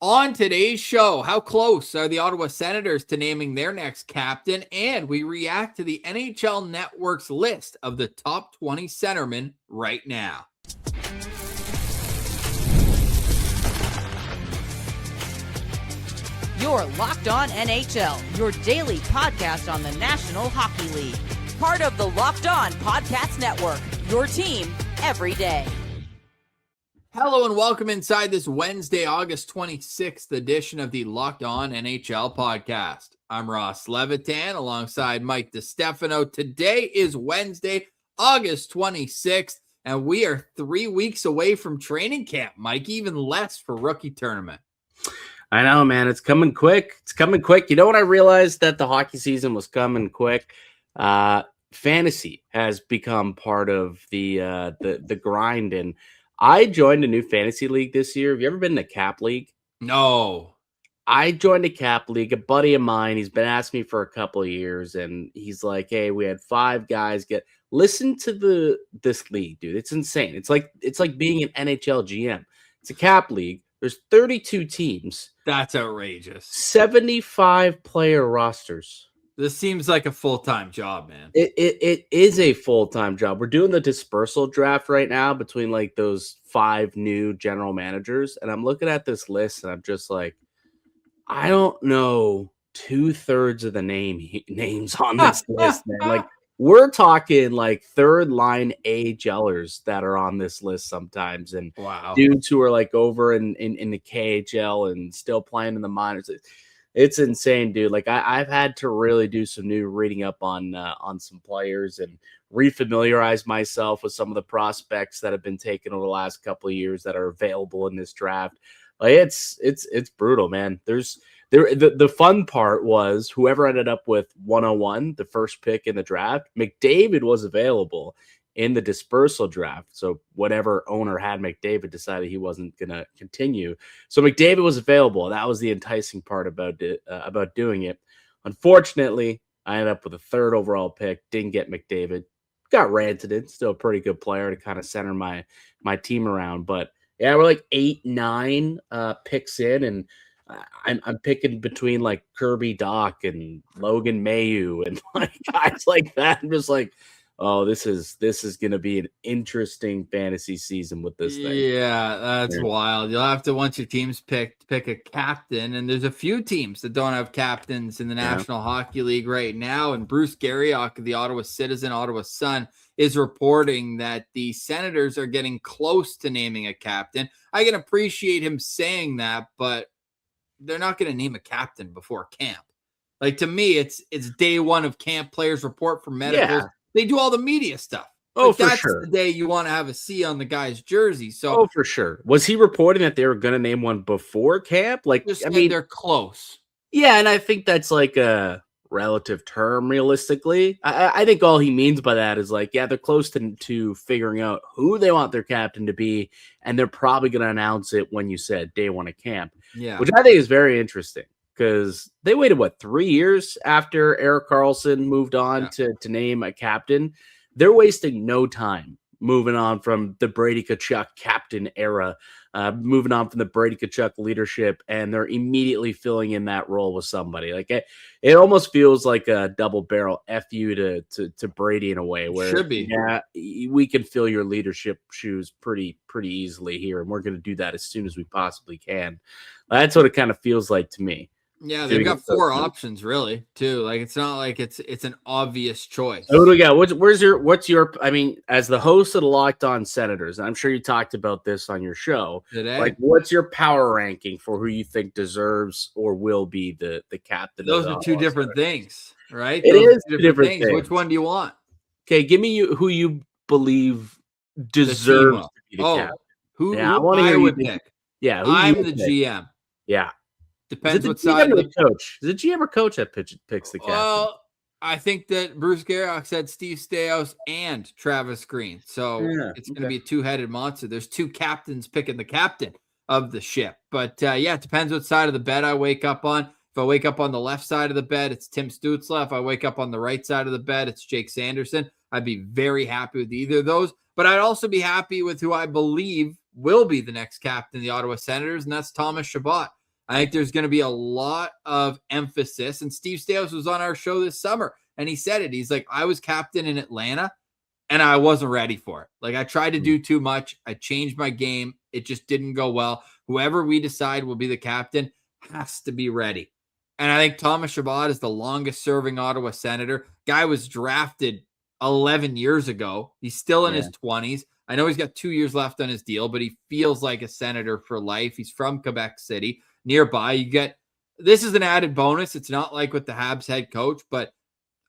On today's show, how close are the Ottawa Senators to naming their next captain? And we react to the NHL Network's list of the top 20 centermen right now. You're Locked On NHL, your daily podcast on the National Hockey League. Part of the Locked On Podcast Network, your team every day. Hello and welcome inside this Wednesday, August 26th edition of the Locked On NHL podcast. I'm Ross Levitan alongside Mike DiStefano. Today is Wednesday, August 26th, and we are 3 weeks away from training camp, Mike, even less for rookie tournament. I know, man. It's coming quick. It's coming quick. You know what? I realized that the hockey season was coming quick. Fantasy has become part of the grind, and I joined a new fantasy league this year. Have you ever been in a cap league? No. I joined a cap league. A buddy of mine, he's been asking me for a couple of years, and he's like, "Hey, we had 5 guys get listen to this league, dude. It's insane. It's like being an NHL GM. It's a cap league. There's 32 teams. That's outrageous. 75 player rosters. This seems like a full-time job, man. It is a full-time job. We're doing the dispersal draft right now between like those 5 new general managers. And I'm looking at this list and I'm just like, I don't know 2/3 of the names on this list, man. Like we're talking like third line AHLers that are on this list sometimes. And wow, dudes who are like over in the KHL and still playing in the minors. It's insane, dude. Like I've had to really do some new reading up on some players and refamiliarize myself with some of the prospects that have been taken over the last couple of years that are available in this draft. Like it's brutal, man. The fun part was whoever ended up with 101, the first pick in the draft, McDavid was available in the dispersal draft. So whatever owner had McDavid decided he wasn't going to continue. So McDavid was available. That was the enticing part about doing it. Unfortunately, I ended up with a 3rd overall pick. Didn't get McDavid. Got ranted in. Still a pretty good player to kind of center my team around. But yeah, we're like 8-9 picks in, and I'm picking between like Kirby Doc and Logan Mayu and like guys like that. I'm just like, oh, this is going to be an interesting fantasy season with this thing. Yeah, that's wild. You'll have to, once your team's picked, pick a captain. And there's a few teams that don't have captains in the National Hockey League right now. And Bruce Garriock of the Ottawa Citizen, Ottawa Sun, is reporting that the Senators are getting close to naming a captain. I can appreciate him saying that, but they're not going to name a captain before camp. Like, to me, it's day one of camp. Players report for medicals. Yeah. They do all the media stuff. Oh, like, for that's sure. The day you want to have a C on the guy's jersey. So, for sure. Was he reporting that they were going to name one before camp? Like, I mean, they're close. Yeah, and I think that's like a relative term. Realistically, I think all he means by that is like, yeah, they're close to figuring out who they want their captain to be, and they're probably going to announce it when you said day one of camp. Yeah, which I think is very interesting. Because they waited, 3 years after Erik Karlsson moved on to name a captain. They're wasting no time moving on from the Brady Tkachuk captain era, moving on from the Brady Tkachuk leadership, and they're immediately filling in that role with somebody. Like it almost feels like a double barrel FU to Brady in a way where should be. Yeah, we can fill your leadership shoes pretty easily here, and we're going to do that as soon as we possibly can. That's what it kind of feels like to me. Yeah, they've got 4 options really, too. Like it's not like it's an obvious choice. Who do we got? What's your? I mean, as the host of the Locked On Senators, and I'm sure you talked about this on your show today. Like, what's your power ranking for who you think deserves or will be the captain? Those are 2 different things, right? It is 2 different things. Which one do you want? Okay, give me who you believe deserves to be the captain. Who I want to hear you pick. Yeah, I'm the GM. Yeah. Depends what side. Of the coach. Is it GM or coach that picks the captain? Well, I think that Bruce Garriock said Steve Staios and Travis Green. So it's going to be a 2-headed monster. There's 2 captains picking the captain of the ship. But it depends what side of the bed I wake up on. If I wake up on the left side of the bed, it's Tim Stützle. If I wake up on the right side of the bed, it's Jake Sanderson. I'd be very happy with either of those. But I'd also be happy with who I believe will be the next captain of the Ottawa Senators, and that's Thomas Chabot. I think there's going to be a lot of emphasis. And Steve Staios was on our show this summer, and he said it. He's like, I was captain in Atlanta, and I wasn't ready for it. Like, I tried to do too much. I changed my game. It just didn't go well. Whoever we decide will be the captain has to be ready. And I think Thomas Chabot is the longest serving Ottawa Senator. Guy was drafted 11 years ago. He's still in his 20s. I know he's got 2 years left on his deal, but he feels like a Senator for life. He's from Quebec City, nearby. This is an added bonus. It's not like with the Habs head coach, but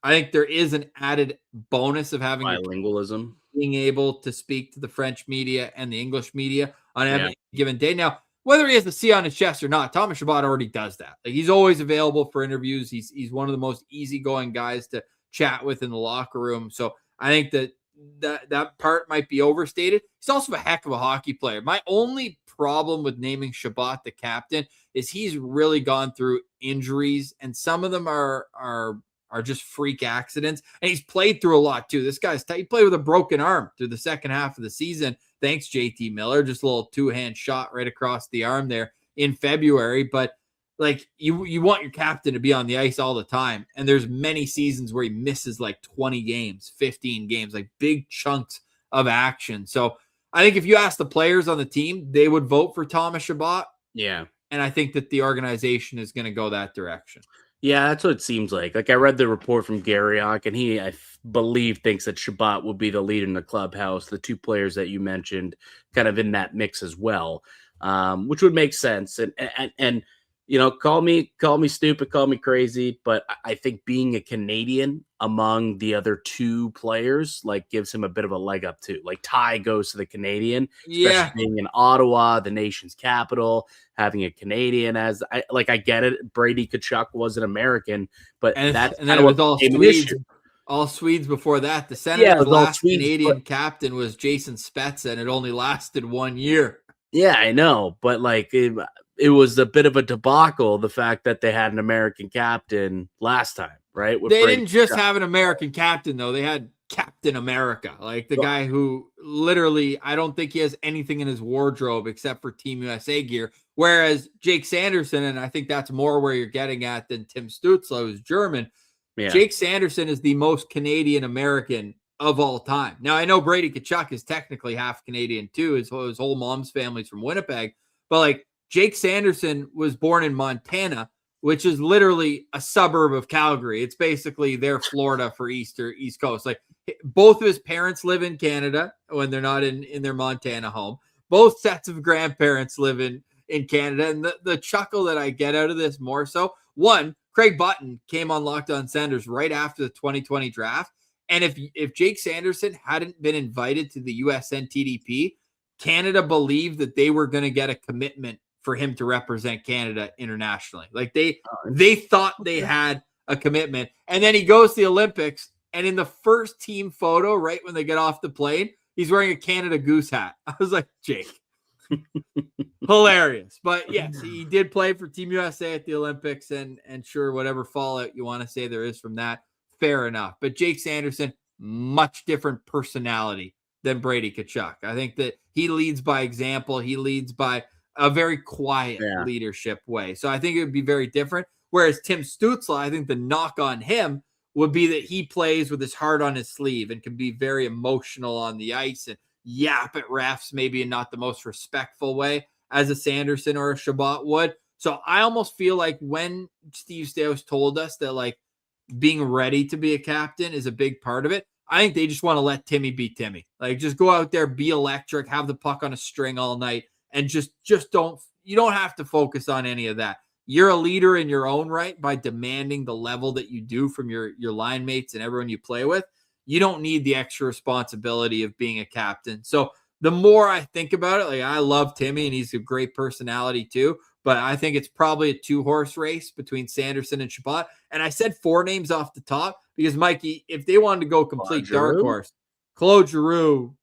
I think there is an added bonus of having bilingualism, being able to speak to the French media and the English media on every given day. Now, whether he has the C on his chest or not, Thomas Chabot already does that. Like, he's always available for interviews. He's one of the most easygoing guys to chat with in the locker room. So I think that part might be overstated. He's also a heck of a hockey player. My only problem with naming Chabot the captain is he's really gone through injuries, and some of them are just freak accidents. And he's played through a lot too. This guy's he played with a broken arm through the second half of the season. Thanks, JT Miller. Just a little two-hand shot right across the arm there in February. But like, you want your captain to be on the ice all the time. And there's many seasons where he misses like 20 games, 15 games, like big chunks of action. So I think if you ask the players on the team, they would vote for Thomas Chabot. Yeah. And I think that the organization is going to go that direction. Yeah, that's what it seems like. Like, I read the report from Garriock, and he, I believe, thinks that Chabot will be the lead in the clubhouse. The two players that you mentioned kind of in that mix as well, which would make sense. And you know, call me stupid, call me crazy, but I think being a Canadian among the other two players, like, gives him a bit of a leg up too. Like, Ty goes to the Canadian, especially being in Ottawa, the nation's capital, having a Canadian as I get it. Brady Tkachuk was an American, but and then it was all Swedes before that. The Senators' last Canadian captain was Jason Spezza, and it only lasted 1 year. Yeah, I know, but like, it was a bit of a debacle, the fact that they had an American captain last time, right? They didn't just have an American captain, though. They had Captain America, like the guy who literally, I don't think he has anything in his wardrobe except for Team USA gear. Whereas Jake Sanderson, and I think that's more where you're getting at than Tim Stützle, who's German. Yeah. Jake Sanderson is the most Canadian American of all time. Now, I know Brady Tkachuk is technically half Canadian too. His whole mom's family's from Winnipeg, but like, Jake Sanderson was born in Montana, which is literally a suburb of Calgary. It's basically their Florida for East Coast. Like, both of his parents live in Canada when they're not in their Montana home. Both sets of grandparents live in Canada. And the chuckle that I get out of this more so, one, Craig Button came on Locked On Sanders right after the 2020 draft. And if Jake Sanderson hadn't been invited to the USNTDP, Canada believed that they were going to get a commitment for him to represent Canada internationally. Like, they thought they had a commitment. And then he goes to the Olympics, and in the first team photo, right when they get off the plane, he's wearing a Canada Goose hat. I was like, Jake. Hilarious. But yes, he did play for Team USA at the Olympics, and sure, whatever fallout you want to say there is from that, fair enough. But Jake Sanderson, much different personality than Brady Tkachuk. I think that he leads by example. He leads by a very quiet leadership way. So I think it would be very different. Whereas Tim Stützle, I think the knock on him would be that he plays with his heart on his sleeve and can be very emotional on the ice and yap at refs, maybe in not the most respectful way as a Sanderson or a Chabot would. So I almost feel like when Steve Staios told us that, like, being ready to be a captain is a big part of it, I think they just want to let Timmy be Timmy. Like, just go out there, be electric, have the puck on a string all night, and just don't have to focus on any of that. You're a leader in your own right by demanding the level that you do from your line mates and everyone you play with. You don't need the extra responsibility of being a captain. So the more I think about it, like, I love Timmy and he's a great personality too, but I think it's probably a 2-horse race between Sanderson and Chabot. And I said 4 names off the top because, Mikey, if they wanted to go complete dark horse, Claude Giroux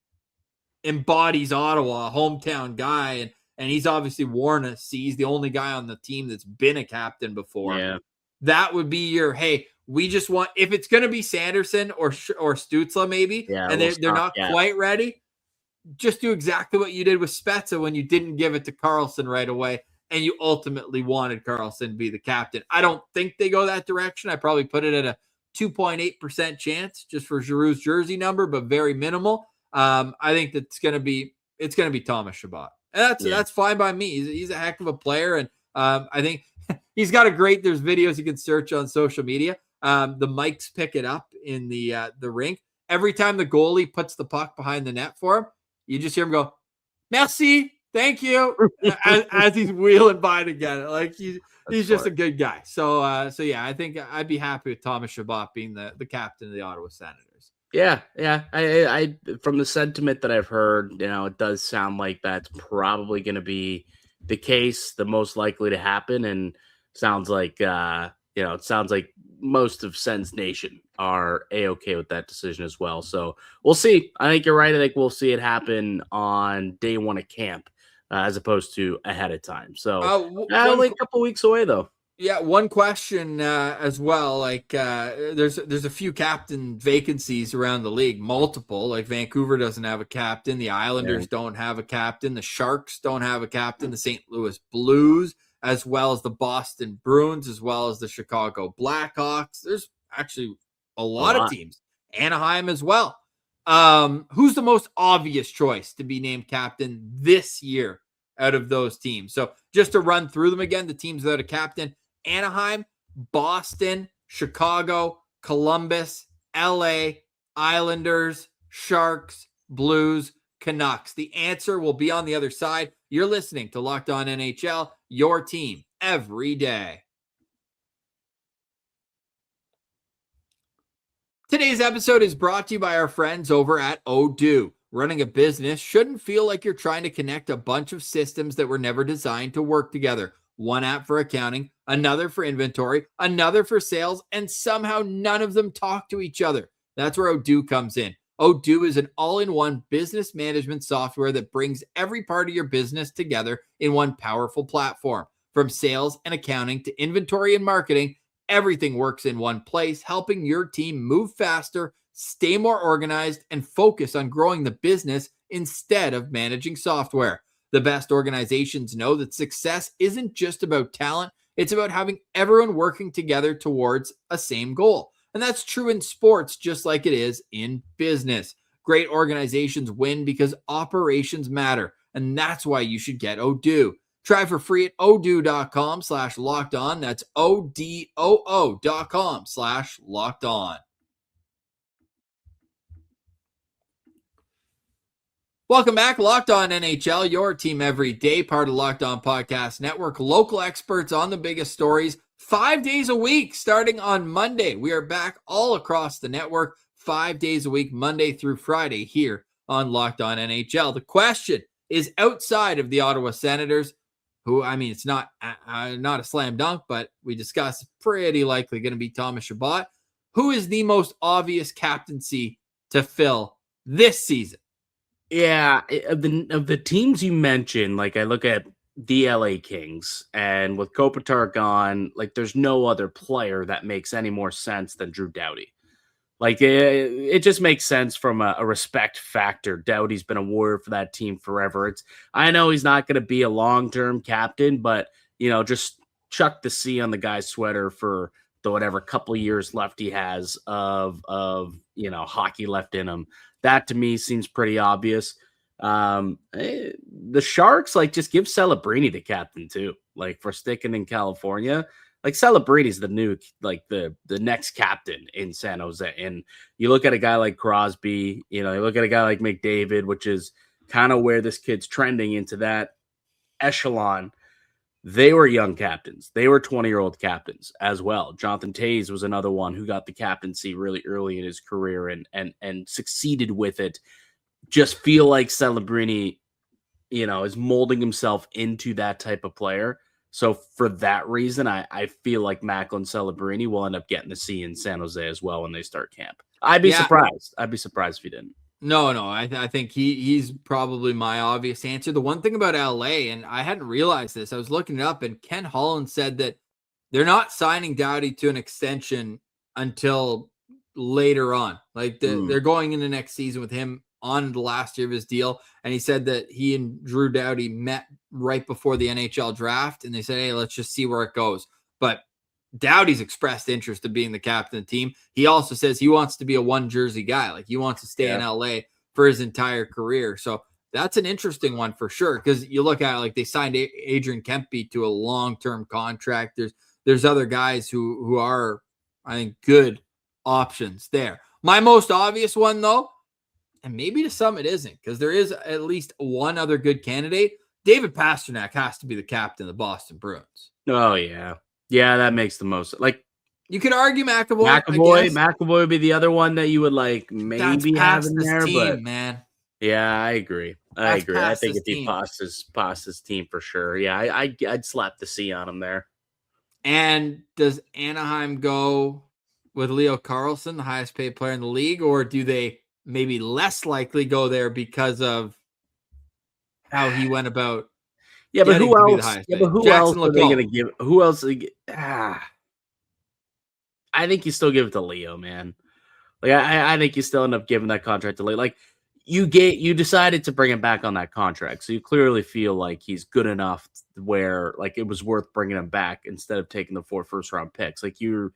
embodies Ottawa, a hometown guy, and he's obviously worn a C. He's the only guy on the team that's been a captain before. Yeah. That would be your, hey, we just want, if it's going to be Sanderson or Stützle maybe, and they're not quite ready, just do exactly what you did with Spezza when you didn't give it to Carlson right away and you ultimately wanted Karlsson to be the captain. I don't think they go that direction. I probably put it at a 2.8% chance just for Giroux's jersey number, but very minimal. I think it's going to be Thomas Chabot. And that's fine by me. He's a heck of a player. And I think he's got there's videos you can search on social media. The mics pick it up in the rink. Every time the goalie puts the puck behind the net for him, you just hear him go, "Merci, thank you," as he's wheeling by to get it. Like he's just a good guy. So yeah, I think I'd be happy with Thomas Chabot being the captain of the Ottawa Senators. Yeah. I from the sentiment that I've heard, it does sound like that's probably going to be the case, the most likely to happen, and sounds like it sounds like most of Sens Nation are A-okay with that decision as well. So we'll see. I think you're right. I think we'll see it happen on day one of camp as opposed to ahead of time. So only a couple weeks away, though. Yeah, one question as well. Like there's a few captain vacancies around the league, multiple. Like Vancouver doesn't have a captain. The Islanders don't have a captain. The Sharks don't have a captain. The St. Louis Blues, as well as the Boston Bruins, as well as the Chicago Blackhawks. There's actually a lot of teams. Anaheim as well. Who's the most obvious choice to be named captain this year out of those teams? So just to run through them again, the teams that are captain: Anaheim, Boston, Chicago, Columbus, LA, Islanders, Sharks, Blues, Canucks. The answer will be on the other side. You're listening to Locked On NHL, your team every day. Today's episode is brought to you by our friends over at Odoo. Running a business shouldn't feel like you're trying to connect a bunch of systems that were never designed to work together. One app for accounting, another for inventory, another for sales, and somehow none of them talk to each other. That's where Odoo comes in. Odoo is an all-in-one business management software that brings every part of your business together in one powerful platform. From sales and accounting to inventory and marketing, everything works in one place, helping your team move faster, stay more organized, and focus on growing the business instead of managing software. The best organizations know that success isn't just about talent, it's about having everyone working together towards a same goal. And that's true in sports just like it is in business. Great organizations win because operations matter, and that's why you should get Odoo. Try for free at odoo.com/lockedon. That's odoo.com/lockedon. Welcome back, Locked On NHL, your team every day, part of Locked On Podcast Network. Local experts on the biggest stories 5 days a week, starting on Monday. We are back all across the network 5 days a week, Monday through Friday, here on Locked On NHL. The question is, outside of the Ottawa Senators, who, I mean, it's not a slam dunk, but we discussed pretty likely going to be Thomas Chabot, who is the most obvious captaincy to fill this season? Yeah, of the teams you mentioned, like I look at the LA Kings, and with Kopitar gone, like there's no other player that makes any more sense than Drew Doughty. Like it just makes sense from a respect factor. Doughty's been a warrior for that team forever. I know he's not going to be a long-term captain, but just chuck the C on the guy's sweater for the whatever couple of years left he has of hockey left in him. That to me seems pretty obvious. The Sharks, like, just give Celebrini the captain too, like, for sticking in California. Like, Celebrini's the new, like, the next captain in San Jose. And you look at a guy like Crosby, you look at a guy like McDavid, which is kind of where this kid's trending into that echelon. They were young captains. They were 20-year-old captains as well. Jonathan Toews was another one who got the captaincy really early in his career and succeeded with it. Just feel like Celebrini, is molding himself into that type of player. So for that reason, I feel like Macklin Celebrini will end up getting the C in San Jose as well when they start camp. I'd be surprised. I'd be surprised if he didn't. No, I think he's probably my obvious answer. The one thing about LA, and I hadn't realized this, I was looking it up, and Ken Holland said that they're not signing Doughty to an extension until later on. Like they're going into next season with him on the last year of his deal. And he said that he and Drew Doughty met right before the NHL draft. And they said, hey, let's just see where it goes. But Doughty's expressed interest in being the captain of the team. He also says he wants to be a one jersey guy. Like he wants to stay in LA for his entire career. So that's an interesting one for sure. Because you look at it, like they signed Adrian Kempe to a long-term contract. There's other guys who are, I think, good options there. My most obvious one, though, and maybe to some it isn't, because there is at least one other good candidate. David Pastrnak has to be the captain of the Boston Bruins. Oh, yeah. Yeah, that makes the most. Like, you could argue McAvoy. McAvoy would be the other one that you would like maybe have in there, team, but man. Yeah, I agree. I think it'd be Pasta's team for sure. Yeah, I'd slap the C on him there. And does Anaheim go with Leo Carlsson, the highest paid player in the league, or do they maybe less likely go there because of how he went about? Yeah, but who else? Yeah, but who else are they going to give? Who else? I think you still give it to Leo, man. Like I think you still end up giving that contract to Leo. Like you decided to bring him back on that contract, so you clearly feel like he's good enough where like it was worth bringing him back instead of taking the 4 first-round picks. Like you're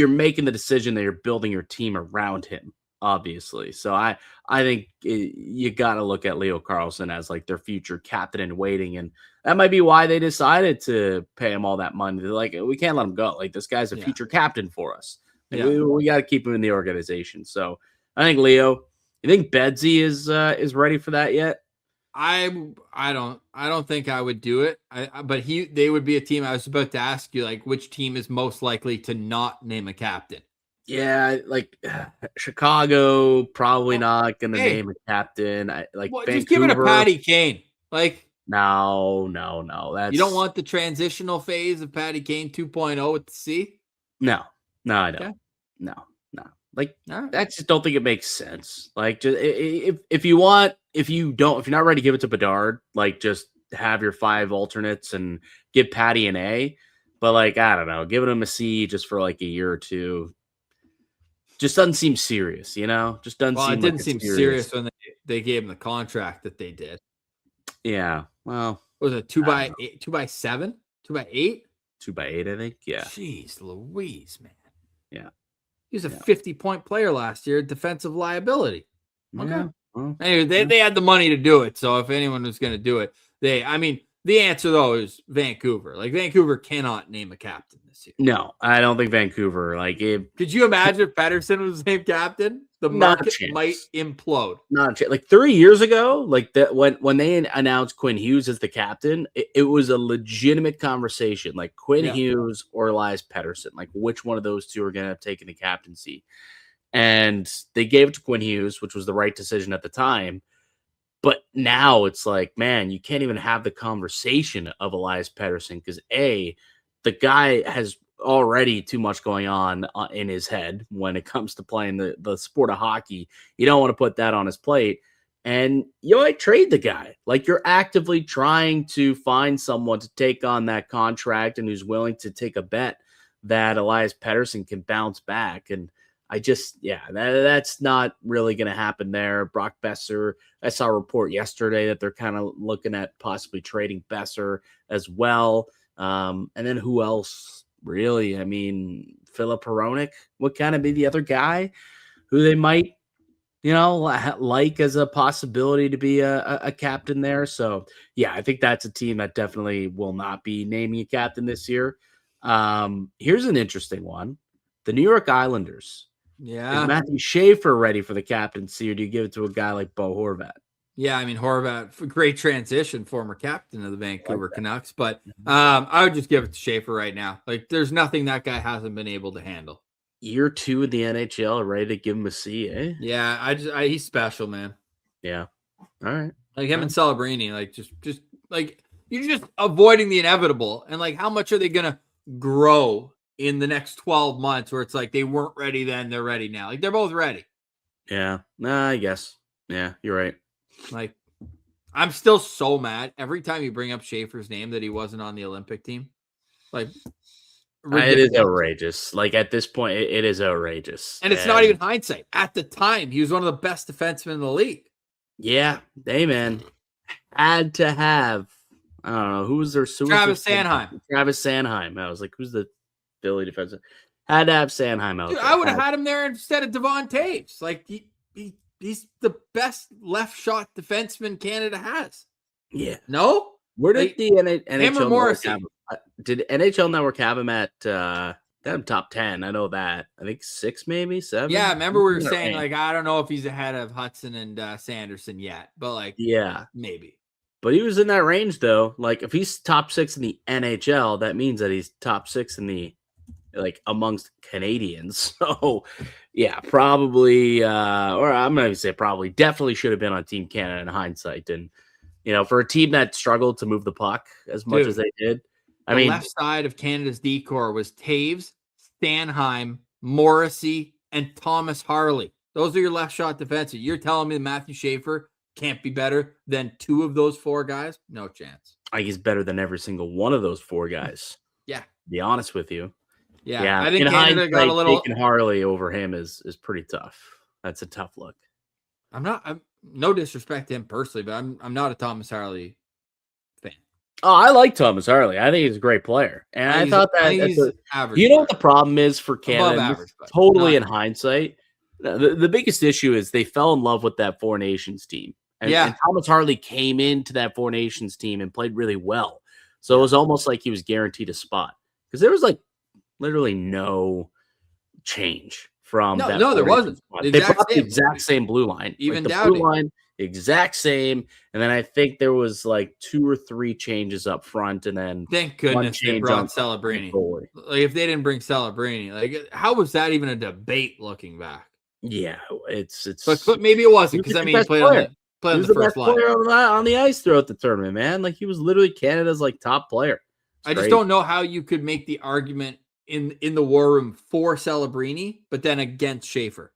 making the decision that you're building your team around him, obviously. So I think you got to look at Leo Carlsson as like their future captain in waiting, and that might be why they decided to pay him all that money. They're like, we can't let him go. Like this guy's a future captain for us. Like, we got to keep him in the organization. So I think Leo. You think Bedsy is ready for that yet? I don't think I would do it. But they would be a team. I was about to ask you, like, which team is most likely to not name a captain? Yeah, like Chicago probably not going to name a captain. Just give it to Patty Kane. Like, no. That's you don't want the transitional phase of Patty Kane 2.0 with the C? No, I don't. Okay. No. Like, I just don't think it makes sense. Like, just if you're not ready to give it to Bedard, like, just have your 5 alternates and give Patty an A. But like, I don't know, giving him a C just for like a year or two just doesn't seem serious, you know? Just doesn't seem. Well, it didn't seem serious when they gave him the contract that they did. Yeah. Well, was it 2x8, 2x7, 2x8, 2x8? I think. Yeah. Jeez, Louise, man. Yeah. He was a 50-point player last year, defensive liability. Okay. Yeah. Well, anyway, they had the money to do it. So if anyone was going to do it, the answer though is Vancouver. Like Vancouver cannot name a captain this year. No, I don't think Vancouver. Could you imagine if Pettersson was named captain? The market might implode. Not a chance. Like 3 years ago, like that when they announced Quinn Hughes as the captain, it was a legitimate conversation. Like Quinn Hughes or Elias Pettersson, like which one of those two are going to have taken the captaincy? And they gave it to Quinn Hughes, which was the right decision at the time. But now it's like, man, you can't even have the conversation of Elias Pettersson because the guy has already too much going on in his head when it comes to playing the sport of hockey. You don't want to put that on his plate, and you might trade the guy. Like you're actively trying to find someone to take on that contract and who's willing to take a bet that Elias Pettersson can bounce back. And that's not really going to happen there. Brock Besser, I saw a report yesterday that they're kind of looking at possibly trading Besser as well. And then who else? Really, I mean, Philip Hronek would kind of be the other guy who they might, like as a possibility to be a captain there. So, yeah, I think that's a team that definitely will not be naming a captain this year. Here's an interesting one. The New York Islanders. Yeah. Is Matthew Schaefer ready for the captaincy, or do you give it to a guy like Bo Horvat? Yeah, I mean, Horvat, great transition, former captain of the Vancouver Canucks. But I would just give it to Schaefer right now. Like, there's nothing that guy hasn't been able to handle. Year 2 in the NHL, ready to give him a C, eh? Yeah, he's special, man. Yeah. All right. Like him and Celebrini, like just like you're just avoiding the inevitable. And like, how much are they gonna grow in the next 12 months where it's like they weren't ready then, they're ready now? Like they're both ready. Yeah. I guess. Yeah, you're right. Like, I'm still so mad every time you bring up Schaefer's name that he wasn't on the Olympic team. Like, It is outrageous. Like at this point, it is outrageous. And it's not even hindsight. At the time, he was one of the best defensemen in the league. Yeah. Hey, man. Had to have, I don't know, who was their Travis Sanheim. Travis Sanheim. I was like, who's the Philly defenseman? Had to have Sanheim out. Dude, I would have had him there instead of Devon Taves. Like, he's the best left shot defenseman Canada has. Yeah. No? Where did the NHL Morrissey have him? Did NHL Network have him at top 10? I know that. I think 6, maybe 7. Yeah, remember we were saying like I don't know if he's ahead of Hudson and Sanderson yet, but like maybe. But he was in that range though. Like if he's top 6 in the NHL, that means that he's top 6 in the like amongst Canadians. So yeah, probably or I'm not even say probably, definitely should have been on Team Canada in hindsight. And for a team that struggled to move the puck as much as they did. I mean, left side of Canada's decor was Taves, Sanheim, Morrissey, and Thomas Harley. Those are your left shot defensemen. You're telling me that Matthew Schaefer can't be better than 2 of those 4 guys? No chance. I think he's better than every single one of those 4 guys. Yeah. To be honest with you. Yeah. I think Canada got a little. Taking Harley over him is pretty tough. That's a tough look. I'm no disrespect to him personally, but I'm not a Thomas Harley fan. Oh, I like Thomas Harley. I think he's a great player. And I thought that he's average. What the problem is for Canada? Average, totally in hindsight. The biggest issue is they fell in love with that 4 Nations team. And Thomas Harley came into that 4 Nations team and played really well. So it was almost like he was guaranteed a spot. Because there was like literally no change from that. No, there wasn't. They brought the exact same blue line. Even like the blue line, exact same. And then I think there was like 2 or 3 changes up front, and then thank goodness they brought Celebrini. Like if they didn't bring Celebrini, like how was that even a debate looking back? Yeah, it's. But maybe it wasn't because he played on the first line. Player on the ice throughout the tournament, man. Like he was literally Canada's like top player. I just don't know how you could make the argument in the war room for Celebrini, but then against Schaefer.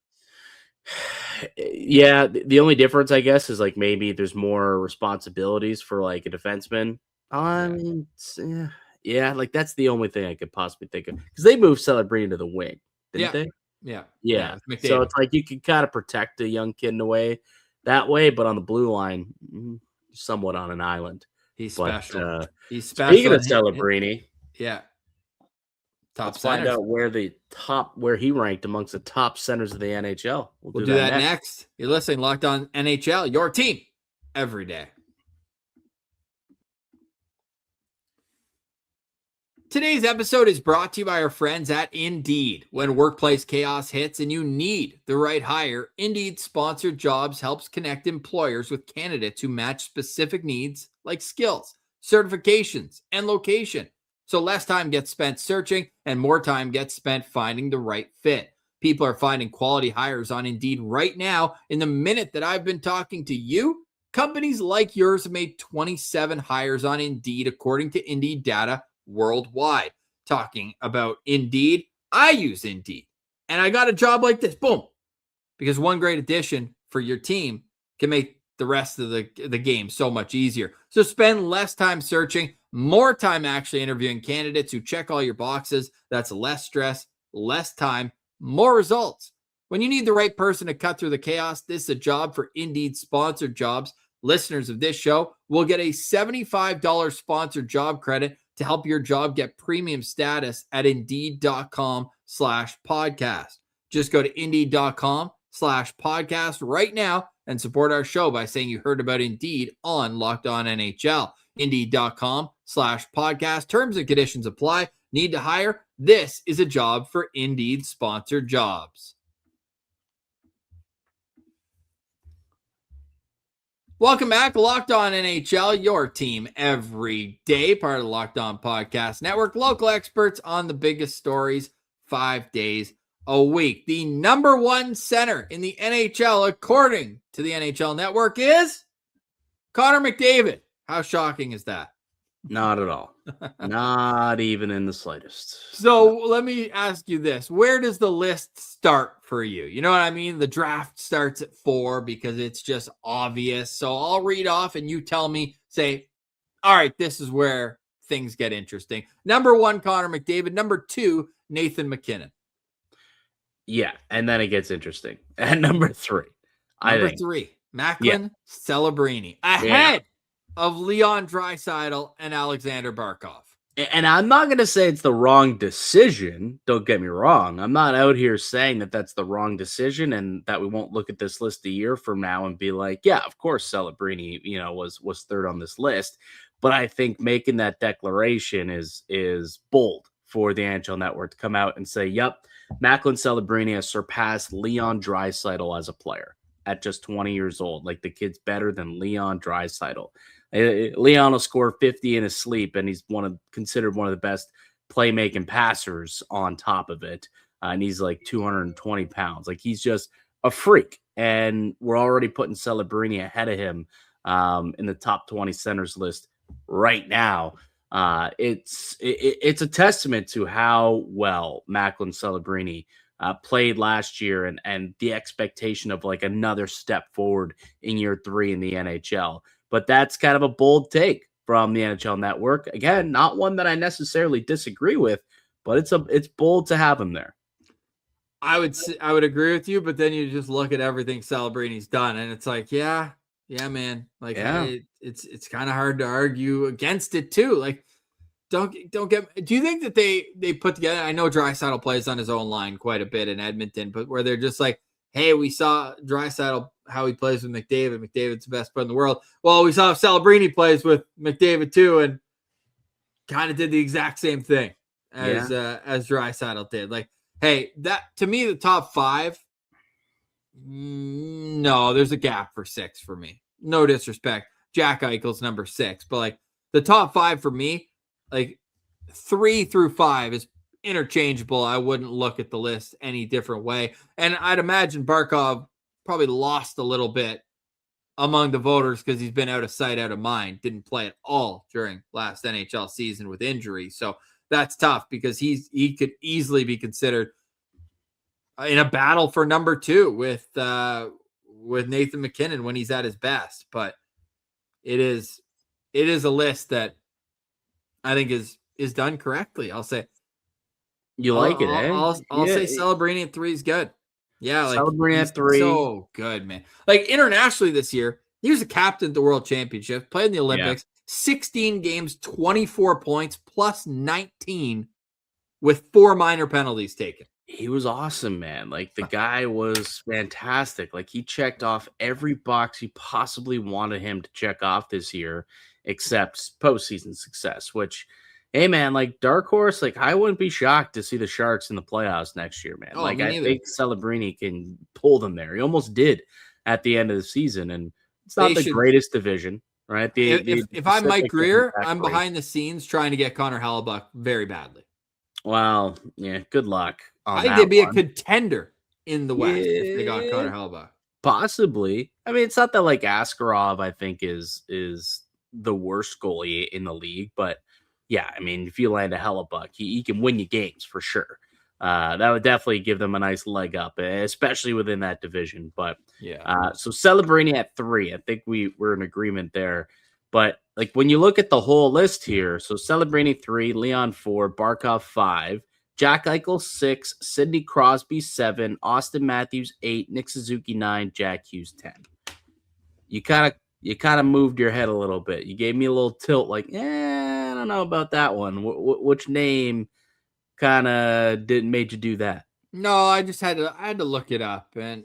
Yeah, the only difference, I guess, is like maybe there's more responsibilities for like a defenseman. Like that's the only thing I could possibly think of because they moved Celebrini to the wing, didn't they? Yeah. So it's like you can kind of protect a young kid in a way that way, but on the blue line, somewhat on an island. He's special. He's special. Speaking of Celebrini, Let's find out where he ranked amongst the top centers of the NHL. We'll do that next. You're listening Locked On NHL, your team every day. Today's episode is brought to you by our friends at Indeed. When workplace chaos hits and you need the right hire, Indeed sponsored jobs helps connect employers with candidates who match specific needs like skills, certifications, and location. So less time gets spent searching and more time gets spent finding the right fit. People are finding quality hires on Indeed right now. In the minute that I've been talking to you, companies like yours have made 27 hires on Indeed, according to Indeed data worldwide. Talking about Indeed, I use Indeed, and I got a job like this. Boom. Because one great addition for your team can make the rest of the game so much easier. So spend less time searching, more time actually interviewing candidates who check all your boxes. That's less stress, less time, more results. When you need the right person to cut through the chaos, this is a job for Indeed sponsored jobs. Listeners of this show will get a $75 sponsored job credit to help your job get premium status at Indeed.com/podcast. Just go to Indeed.com/podcast right now and support our show by saying you heard about Indeed on Locked On NHL. Indeed.com/podcast. Terms and conditions apply. Need to hire? This is a job for Indeed sponsored jobs. Welcome back to Locked On NHL, your team every day, part of the Locked On Podcast Network. Local experts on the biggest stories 5 days a week. The number 1 center in the NHL, according to the NHL Network, is Connor McDavid. How shocking is that? Not at all. Not even in the slightest. So let me ask you this. Where does the list start for you? You know what I mean? The draft starts at 4 because it's just obvious. So I'll read off and you tell me, say, all right, this is where things get interesting. Number 1, Connor McDavid. Number 2, Nathan MacKinnon. Yeah, and then it gets interesting. And number 3, Number 3, Macklin Celebrini, ahead of Leon Draisaitl and Alexander Barkov. And I'm not going to say it's the wrong decision. Don't get me wrong. I'm not out here saying that that's the wrong decision and that we won't look at this list a year from now and be like, yeah, of course, Celebrini, was third on this list. But I think making that declaration is bold for the NHL Network to come out and say, yep, Macklin Celebrini has surpassed Leon Draisaitl as a player at just 20 years old. Like, the kid's better than Leon Draisaitl. Leon will score 50 in his sleep, and he's considered one of the best playmaking passers on top of it. And he's like 220 pounds. Like, he's just a freak. And we're already putting Celebrini ahead of him in the top 20 centers list right now. It's a testament to how well Macklin Celebrini played last year and the expectation of like another step forward in year 3 in the NHL. But that's kind of a bold take from the NHL Network. Again, not one that I necessarily disagree with, but it's bold to have him there. I would agree with you, but then you just look at everything Celebrini's done, and it's like, yeah, man. Like, it's kind of hard to argue against it too. Like, do you think that they put together? I know Draisaitl plays on his own line quite a bit in Edmonton, but where they're just like, hey, we saw Draisaitl, how he plays with McDavid. McDavid's the best player in the world. Well, we saw Celebrini plays with McDavid too, and kind of did the exact same thing as Draisaitl did. Like, hey, that to me, the top 5. No, there's a gap for 6 for me. No disrespect, Jack Eichel's number 6, but like the top 5 for me, like 3 through 5 is interchangeable. I wouldn't look at the list any different way. And I'd imagine Barkov probably lost a little bit among the voters because he's been out of sight, out of mind. Didn't play at all during last NHL season with injury. So that's tough because he could easily be considered in a battle for number 2 with Nathan MacKinnon when he's at his best. But it is a list that I think is done correctly. I'll say. You like it, eh? I'll say Celebrini at 3 is good. Yeah, like Celebrini at 3. So good, man. Like, internationally this year, he was a captain at the World Championship, played in the Olympics, 16 games, 24 points, plus 19 with 4 minor penalties taken. He was awesome, man. Like, the guy was fantastic. Like, he checked off every box you possibly wanted him to check off this year, except postseason success, which, hey, man, like, dark horse, like, I wouldn't be shocked to see the Sharks in the playoffs next year, man. Oh, like, I think Celebrini can pull them there. He almost did at the end of the season, and it's not the greatest division, right? If I'm Mike Greer, I'm behind the scenes trying to get Connor Hellebuck very badly. Well, yeah, good luck. I think they'd be a contender in the West if they got Connor Hellebuck. Possibly. I mean, it's not that like Askarov, I think, is the worst goalie in the league, but yeah, I mean, if you land a Hellebuck, he can win you games for sure. That would definitely give them a nice leg up, especially within that division. But so Celebrini at 3, I think we're in agreement there. But like when you look at the whole list here, so Celebrini 3, Leon 4, Barkov 5, Jack Eichel 6, Sidney Crosby 7, Austin Matthews 8, Nick Suzuki 9, Jack Hughes 10. You kind of moved your head a little bit. You gave me a little tilt, like, I don't know about that one. Which name kind of made you do that? No, I just had to look it up, and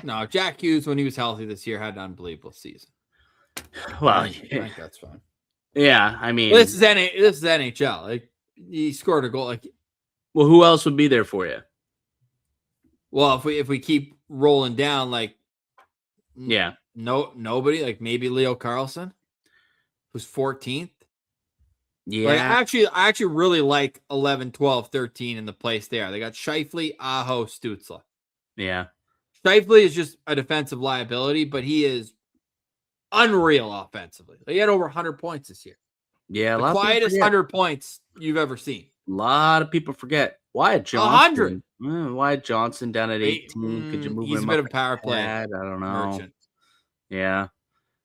no, Jack Hughes when he was healthy this year had an unbelievable season. Well, I think that's fine. Yeah, I mean, this is NHL. Like, he scored a goal. Like, well, who else would be there for you? Well, if we keep rolling down, like, nobody. Like maybe Leo Carlson, who's 14th. Yeah, like, I actually really like 11, 12, 13 in the place there. They got Scheifele, Aho, Stützle. Yeah, Scheifele is just a defensive liability, but he is unreal offensively. He had over 100 points this year. Yeah, the quietest 100 points you've ever seen. A lot of people forget. Wyatt Johnson. 100. Wyatt Johnson down at 18. Could you move him? He's a bit of a power play. I don't know. Merchant. Yeah.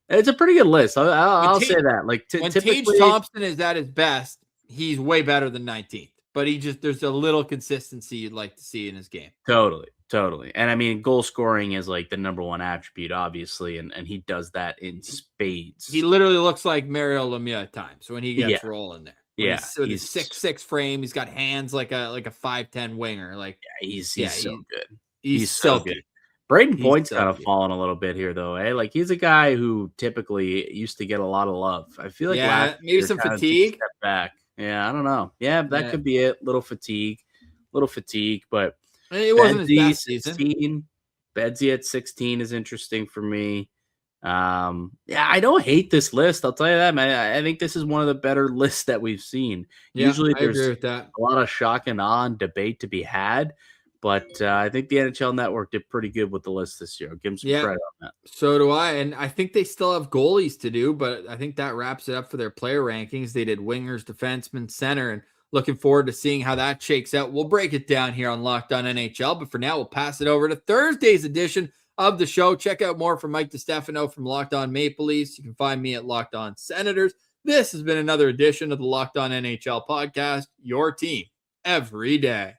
It's a pretty good list. I'll say Tage- that. Like when typically, Tage Thompson is at his best, he's way better than 19th. But there's a little consistency you'd like to see in his game. Totally. And I mean, goal scoring is like the number one attribute, obviously, and he does that in spades. He literally looks like Mario Lemieux at times when he gets rolling there. With his 6'6" frame, he's got hands like a 5'10" winger. Like he's so good. He's so good. Braden Point's kind of fallen a little bit here, though. Like he's a guy who typically used to get a lot of love. I feel like maybe some fatigue. Step back. Yeah, I don't know. Yeah, that could be it. Little fatigue, but it wasn't his best 16, season. Bedsy at 16 is interesting for me. I don't hate this list. I'll tell you that, man. I think this is one of the better lists that we've seen. Usually there's agree with that. A lot of shock and awe and debate to be had. But I think the NHL Network did pretty good with the list this year. Give them some credit on that. So do I. And I think they still have goalies to do, but I think that wraps it up for their player rankings. They did wingers, defensemen, center, and looking forward to seeing how that shakes out. We'll break it down here on Locked On NHL, but for now, we'll pass it over to Thursday's edition of the show. Check out more from Mike DiStefano from Locked On Maple Leafs. You can find me at Locked On Senators. This has been another edition of the Locked On NHL podcast, your team every day.